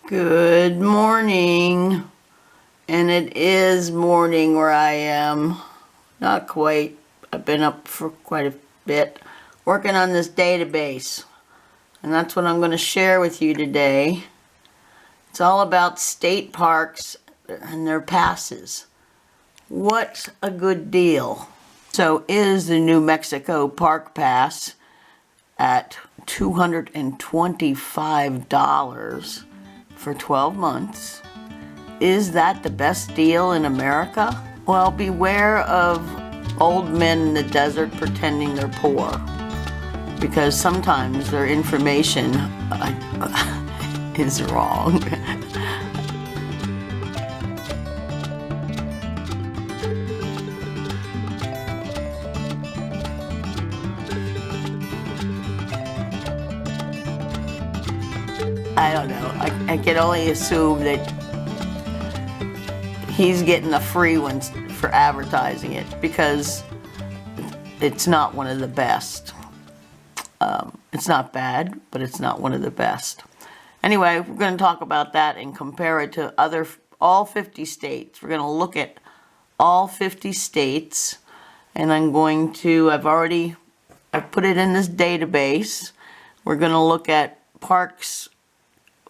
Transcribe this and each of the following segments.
Good morning, and it is morning where I am. Not quite. I've been up for quite a bit working on this database, and that's what I'm going to share with you today. It's all about state parks and their passes. What's a good deal? So is the New Mexico Park Pass at $225 for 12 months. Is that the best deal in America? Well, beware of old men in the desert pretending they're poor, because sometimes their information is wrong. I don't know. I can only assume that he's getting the free ones for advertising it, because it's not one of the best. It's not bad, but it's not one of the best. Anyway, we're going to talk about that and compare it to all 50 states. We're going to look at all 50 states, and I've put it in this database. We're going to look at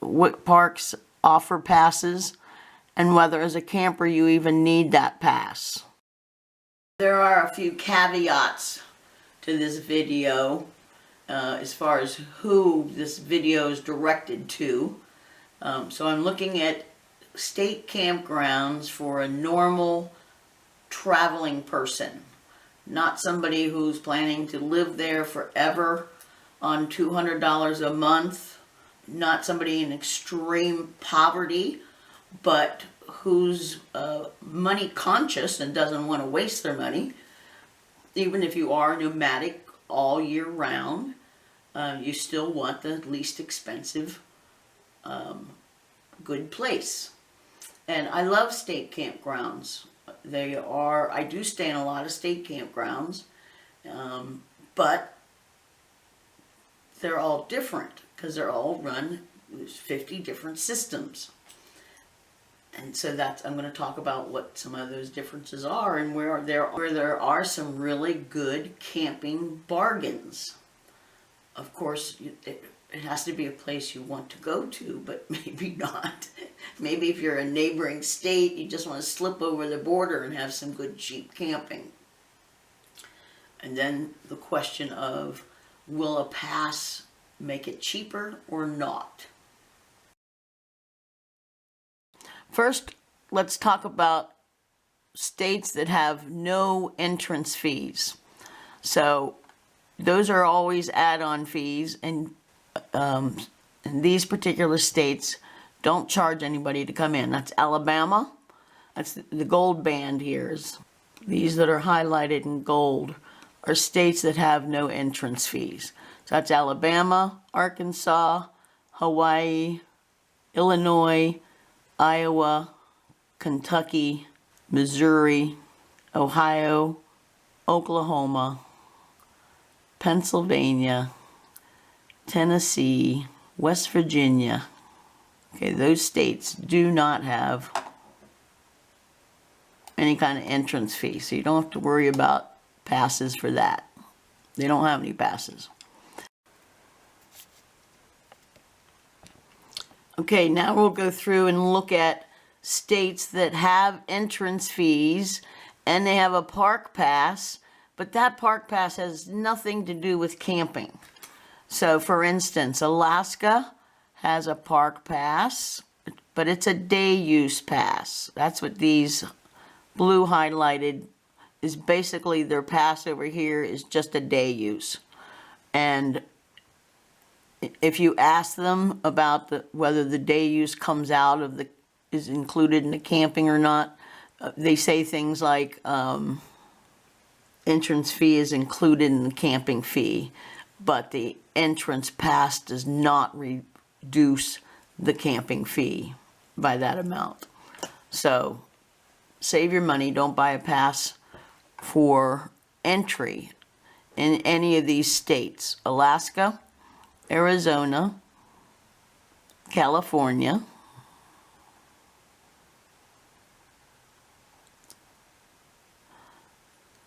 what parks offer passes, and whether as a camper you even need that pass. There are a few caveats to this video as far as who this video is directed to. So I'm looking at state campgrounds for a normal traveling person, not somebody who's planning to live there forever on $200 a month, not somebody in extreme poverty, but who's money conscious and doesn't want to waste their money. Even if you are nomadic all year round, you still want the least expensive good place. And I love state campgrounds. I do stay in a lot of state campgrounds, but they're all different because they're all run, there's 50 different systems. And so I'm going to talk about what some of those differences are, and where there are some really good camping bargains. Of course, it has to be a place you want to go to, but maybe not. Maybe if you're a neighboring state, you just want to slip over the border and have some good cheap camping. And then the question of, will a pass make it cheaper or not? First, let's talk about states that have no entrance fees. So those are always add-on fees, and these particular states don't charge anybody to come in. That's Alabama. That's the gold band here. These that are highlighted in gold are states that have no entrance fees. So that's Alabama, Arkansas, Hawaii, Illinois, Iowa, Kentucky, Missouri, Ohio, Oklahoma, Pennsylvania, Tennessee, West Virginia. Okay, those states do not have any kind of entrance fee, so you don't have to worry about passes for that. They don't have any passes. Okay, now we'll go through and look at states that have entrance fees and they have a park pass, but that park pass has nothing to do with camping. So for instance, Alaska has a park pass, but it's a day use pass. That's what these blue highlighted is. Basically their pass over here is just a day use. And if you ask them about whether the day use comes out of is included in the camping or not, they say things like entrance fee is included in the camping fee, but the entrance pass does not reduce the camping fee by that amount. So save your money. Don't buy a pass for entry in any of these states: Alaska, Arizona, California,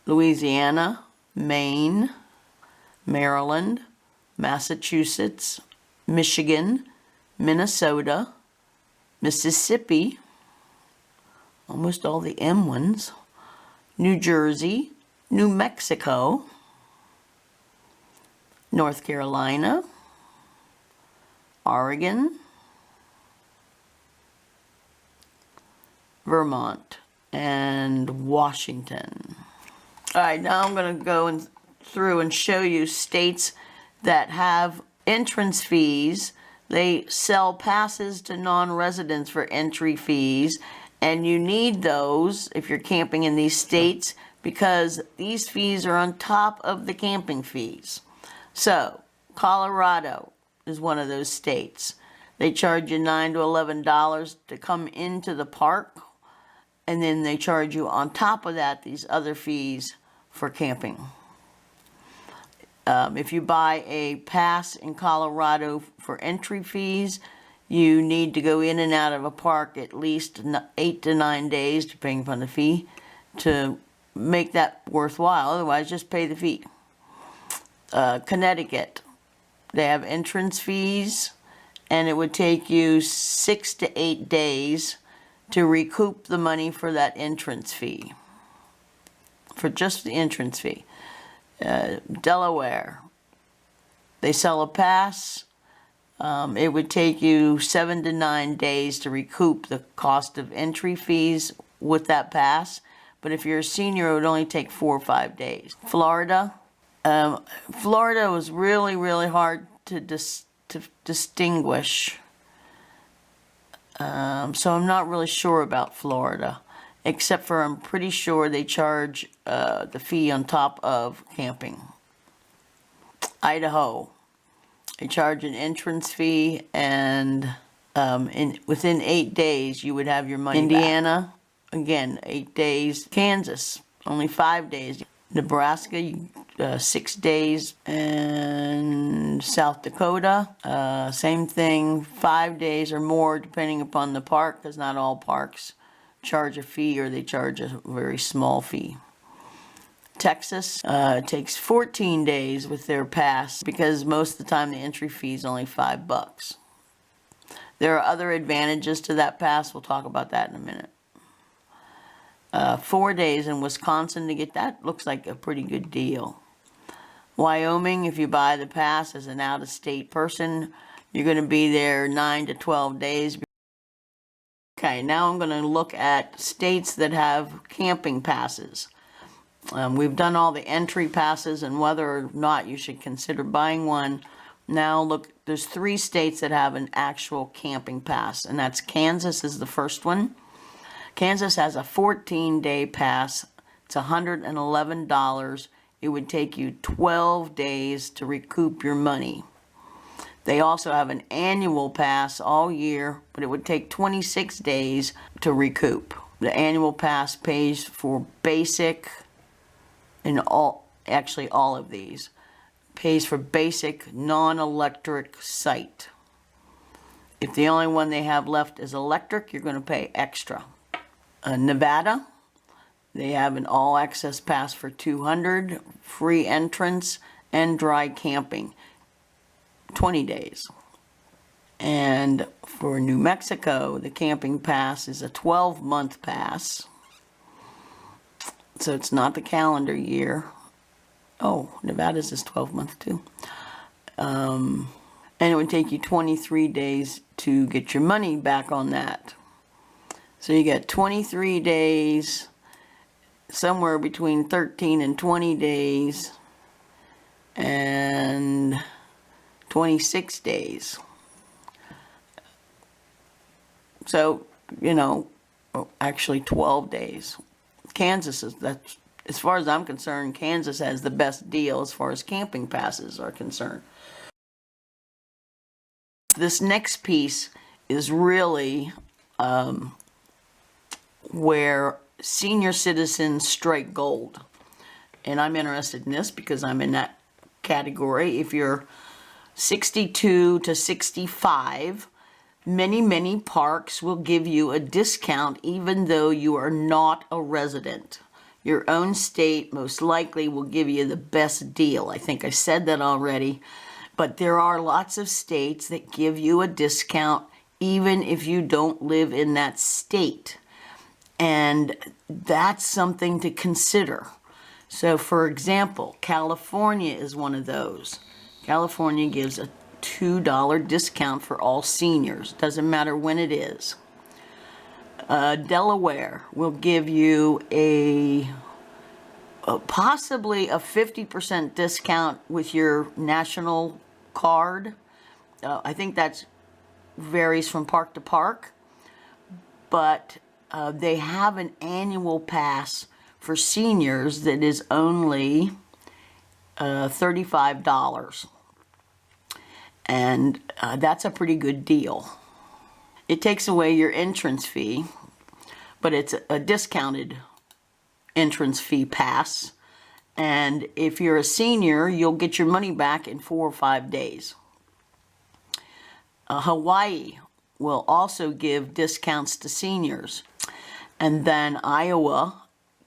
Louisiana, Maine, Maryland, Massachusetts, Michigan, Minnesota, Mississippi, almost all the M ones, New Jersey, New Mexico, North Carolina, Oregon, Vermont, and Washington. All right, now I'm going to go through and show you states that have entrance fees. They sell passes to non-residents for entry fees, and you need those if you're camping in these states because these fees are on top of the camping fees. So, Colorado is one of those states. They charge you $9 to $11 to come into the park, and then they charge you on top of that these other fees for camping. If you buy a pass in Colorado for entry fees, you need to go in and out of a park at least 8 to 9 days, depending upon the fee, to make that worthwhile. Otherwise, just pay the fee. Connecticut, they have entrance fees, and it would take you 6 to 8 days to recoup the money for that entrance fee, for just the entrance fee. Delaware, they sell a pass. It would take you 7 to 9 days to recoup the cost of entry fees with that pass. But if you're a senior, it would only take 4 or 5 days. Florida. Florida was really, really hard to distinguish. So I'm not really sure about Florida, except for I'm pretty sure they charge the fee on top of camping. Idaho, they charge an entrance fee, and within 8 days you would have your money Indiana, back. Again, 8 days. Kansas, only 5 days. Nebraska, 6 days. And South Dakota, same thing, 5 days or more depending upon the park, because not all parks charge a fee, or they charge a very small fee. Texas takes 14 days with their pass, because most of the time the entry fee is only $5. There are other advantages to that pass. We'll talk about that in a minute. 4 days in Wisconsin to get that looks like a pretty good deal. Wyoming, if you buy the pass as an out-of-state person, you're going to be there 9 to 12 days. Okay, now I'm going to look at states that have camping passes. We've done all the entry passes and whether or not you should consider buying one. Now look, there's 3 states that have an actual camping pass, and that's Kansas is the first one. Kansas has a 14-day pass. It's $111. It would take you 12 days to recoup your money. They also have an annual pass all year, but it would take 26 days to recoup. The annual pass pays for basic, and actually all of these, pays for basic non-electric site. If the only one they have left is electric, you're going to pay extra. Nevada, they have an all-access pass for $200, free entrance, and dry camping, 20 days. And for New Mexico, the camping pass is a 12-month pass, so it's not the calendar year. Oh, Nevada's is 12-month too. And it would take you 23 days to get your money back on that. So you get 23 days, somewhere between 13 and 20 days, and 26 days. So, you know, actually 12 days. Kansas is, that's, as far as I'm concerned, Kansas has the best deal as far as camping passes are concerned. This next piece is really where senior citizens strike gold. And I'm interested in this because I'm in that category. If you're 62 to 65, many parks will give you a discount even though you are not a resident. Your own state most likely will give you the best deal. I think I said that already, but there are lots of states that give you a discount even if you don't live in that state. And that's something to consider. So for example, California is one of those. California gives a $2 discount for all seniors. Doesn't matter when it is. Delaware will give you possibly a 50% discount with your national card. I think that varies from park to park, but they have an annual pass for seniors that is only $35. And that's a pretty good deal. It takes away your entrance fee, but it's a discounted entrance fee pass. And if you're a senior, you'll get your money back in 4 or 5 days. Hawaii will also give discounts to seniors. And then Iowa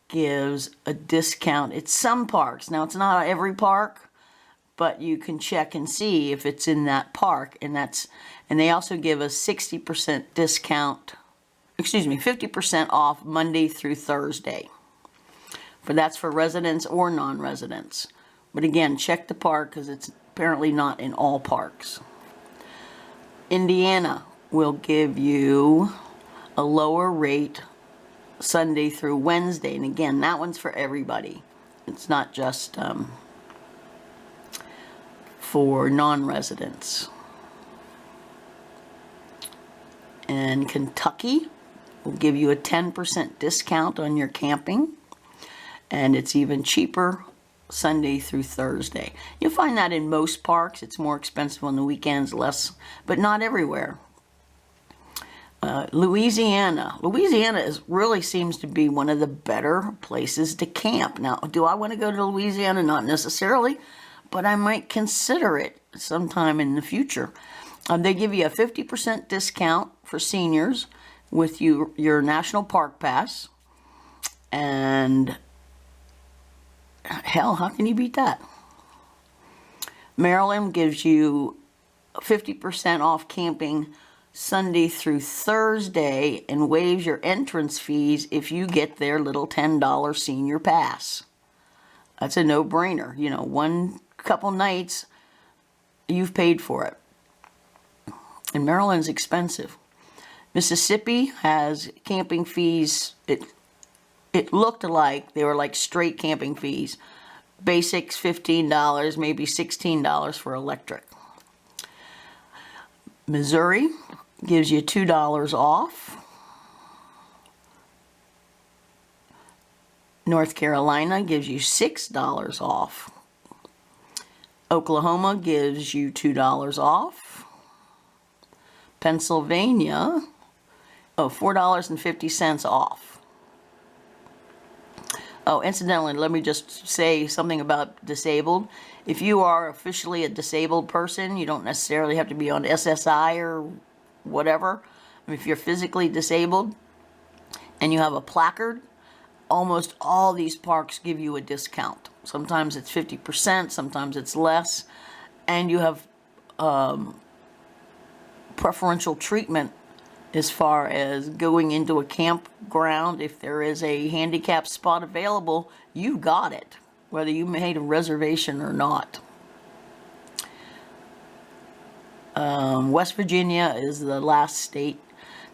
gives a discount at some parks. Now, it's not every park, but you can check and see if it's in that park, and they also give a 60% discount, 50% off Monday through Thursday. But that's for residents or non-residents. But again, check the park because it's apparently not in all parks. Indiana will give you a lower rate Sunday through Wednesday, and again, that one's for everybody. It's not just for non-residents. And Kentucky will give you a 10% discount on your camping, and it's even cheaper Sunday through Thursday. You'll find that in most parks. It's more expensive on the weekends, less, but not everywhere. Louisiana really seems to be one of the better places to camp. Now, do I want to go to Louisiana? Not necessarily, but I might consider it sometime in the future. They give you a 50% discount for seniors with your National Park Pass. And hell, how can you beat that? Maryland gives you 50% off camping Sunday through Thursday and waives your entrance fees if you get their little $10 senior pass. That's a no-brainer. You know, one couple nights, you've paid for it. And Maryland's expensive. Mississippi has camping fees. It looked like they were like straight camping fees. Basics $15, maybe $16 for electric. Missouri gives you $2 off. North Carolina gives you $6 off. Oklahoma gives you $2 off. Pennsylvania, $4.50 off. Oh, incidentally, let me just say something about disabled. If you are officially a disabled person, you don't necessarily have to be on SSI or whatever. If you're physically disabled and you have a placard, almost all these parks give you a discount. Sometimes it's 50%, sometimes it's less, and you have preferential treatment as far as going into a campground. If there is a handicap spot available, you got it, whether you made a reservation or not. West Virginia is the last state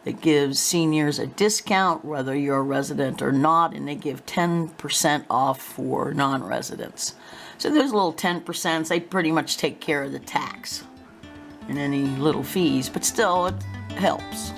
that gives seniors a discount, whether you're a resident or not, and they give 10% off for non-residents. So those little 10%, they pretty much take care of the tax and any little fees, but still, it helps.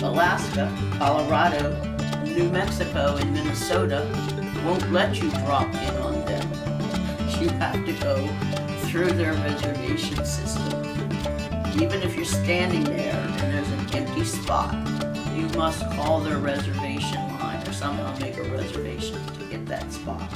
Alaska, Colorado, New Mexico, and Minnesota won't let you drop in on them. You have to go through their reservation system. Even if you're standing there and there's an empty spot, you must call their reservation line or somehow make a reservation to get that spot.